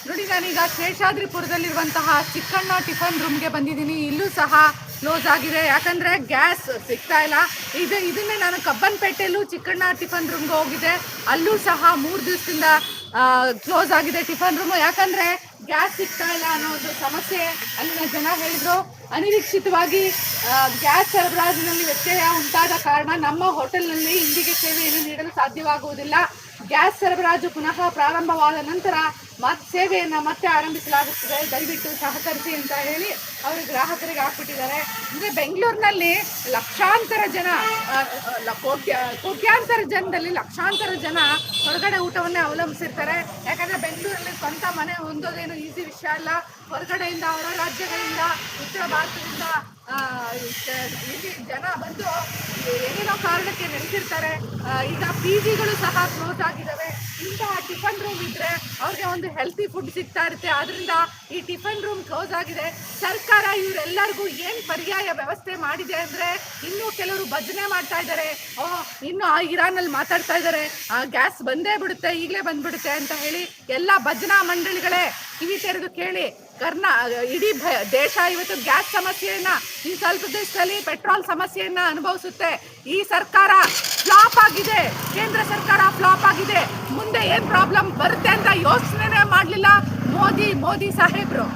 ನೋಡಿ, ನಾನೀಗ ಶೇಷಾದ್ರಿಪುರದಲ್ಲಿರುವಂತಹ ಚಿಕ್ಕಣ್ಣ ಟಿಫನ್ ರೂಮ್ಗೆ ಬಂದಿದ್ದೀನಿ. ಇಲ್ಲೂ ಸಹ ಕ್ಲೋಸ್ ಆಗಿದೆ, ಯಾಕಂದರೆ ಗ್ಯಾಸ್ ಸಿಗ್ತಾ ಇಲ್ಲ. ಇದನ್ನೇ ನಾನು ಕಬ್ಬನ್ಪೇಟೆಯಲ್ಲೂ ಚಿಕ್ಕಣ್ಣ ಟಿಫನ್ ರೂಮ್ಗೆ ಹೋಗಿದ್ದೆ, ಅಲ್ಲೂ ಸಹ 3 ದಿವಸದಿಂದ ಕ್ಲೋಸ್ ಆಗಿದೆ ಟಿಫನ್ ರೂಮು. ಯಾಕಂದರೆ ಗ್ಯಾಸ್ ಸಿಗ್ತಾ ಇಲ್ಲ ಅನ್ನೋ ಒಂದು ಸಮಸ್ಯೆ ಅಲ್ಲಿನ ಜನ ಹೇಳಿದರು. ಅನಿರೀಕ್ಷಿತವಾಗಿ ಗ್ಯಾಸ್ ಸರಬರಾಜಿನಲ್ಲಿ ವ್ಯತ್ಯಯ ಉಂಟಾದ ಕಾರಣ ನಮ್ಮ ಹೋಟೆಲ್ನಲ್ಲಿ ಇಂದಿಗೆ ಸೇವೆಯನ್ನು ನೀಡಲು ಸಾಧ್ಯವಾಗುವುದಿಲ್ಲ. ಗ್ಯಾಸ್ ಸರಬರಾಜು ಪುನಃ ಪ್ರಾರಂಭವಾದ ನಂತರ ಸೇವೆಯನ್ನು ಮತ್ತೆ ಆರಂಭಿಸಲಾಗುತ್ತದೆ, ದಯವಿಟ್ಟು ಸಹಕರಿಸಿ ಅಂತ ಹೇಳಿ ಅವರು ಗ್ರಾಹಕರಿಗೆ ಹಾಕ್ಬಿಟ್ಟಿದ್ದಾರೆ. ಅಂದರೆ ಬೆಂಗಳೂರಿನಲ್ಲಿ ಲಕ್ಷಾಂತರ ಜನ, ಕೋಟ್ಯಾಂತರ ಜನದಲ್ಲಿ ಲಕ್ಷಾಂತರ ಜನ ಹೊರಗಡೆ ಊಟವನ್ನೇ ಅವಲಂಬಿಸಿರ್ತಾರೆ. ಯಾಕಂದರೆ ಬೆಂಗಳೂರಲ್ಲಿ ಸ್ವಂತ ಮನೆ ಹೊಂದೋದೇನು ಈಸಿ ವಿಷಯ ಅಲ್ಲ. ಹೊರಗಡೆಯಿಂದ, ಹೊರ ರಾಜ್ಯಗಳಿಂದ, ಉತ್ತರ ಭಾರತದಿಂದ ಇಲ್ಲಿ ಜನ ಬಂದು ಏನೇನೋ ಕಾರಣಕ್ಕೆ ನೆಲೆಸಿರ್ತಾರೆ. ಈಗ PGಗಳು ಸಹ ಕ್ಲೋಸ್ ಆಗಿದ್ದಾವೆ. ಇಂತಹ ಟಿಫನ್ ರೂಮ್ ಇದ್ದರೆ ಅವ್ರಿಗೆ ಒಂದು ಹೆಲ್ತಿ ಫುಡ್ ಸಿಗ್ತಾ ಇರುತ್ತೆ. ಆದ್ದರಿಂದ ಈ ಟಿಫನ್ ರೂಮ್ ಕ್ಲೋಸ್ ಆಗಿದೆ. ಸರ್ಕಾರ ಇವರೆಲ್ಲರಿಗೂ ಏನು ಪರ್ಯಾಯ ವ್ಯವಸ್ಥೆ ಮಾಡಿದೆ ಅಂದರೆ, ಇನ್ನೂ ಕೆಲವರು ಭಜನೆ ಮಾಡ್ತಾ ಇದ್ದಾರೆ, ಇನ್ನು ಇರಾನಲ್ಲಿ ಮಾತಾಡ್ತಾ ಇದ್ದಾರೆ, ಗ್ಯಾಸ್ ಬಂದೇ ಬಿಡುತ್ತೆ, ಈಗಲೇ ಬಂದ್ಬಿಡುತ್ತೆ ಅಂತ ಹೇಳಿ. ಎಲ್ಲ ಭಜನಾ ಮಂಡಳಿಗಳೇ ಕಿವಿ ತೆರೆದು ಕೇಳಿ. ಇಡೀ ದೇಶ ಇವತ್ತು ಗ್ಯಾಸ್ ಸಮಸ್ಯೆಯನ್ನು, ಈ ಸ್ವಲ್ಪ ದೇಶದಲ್ಲಿ ಪೆಟ್ರೋಲ್ ಸಮಸ್ಯೆಯನ್ನು ಅನುಭವಿಸುತ್ತೆ. ಈ ಸರ್ಕಾರ ಫ್ಲಾಪ್ ಆಗಿದೆ, ಕೇಂದ್ರ ಸರ್ಕಾರ ಫ್ಲಾಪ್ ಆಗಿದೆ. ಮುಂದೆ ಏನು ಪ್ರಾಬ್ಲಮ್ ಬರುತ್ತೆ ಅಂತ ಯೋಚನೆ ಮಾಡಲಿಲ್ಲ ಮೋದಿ ಸಾಹೇಬ್ರು.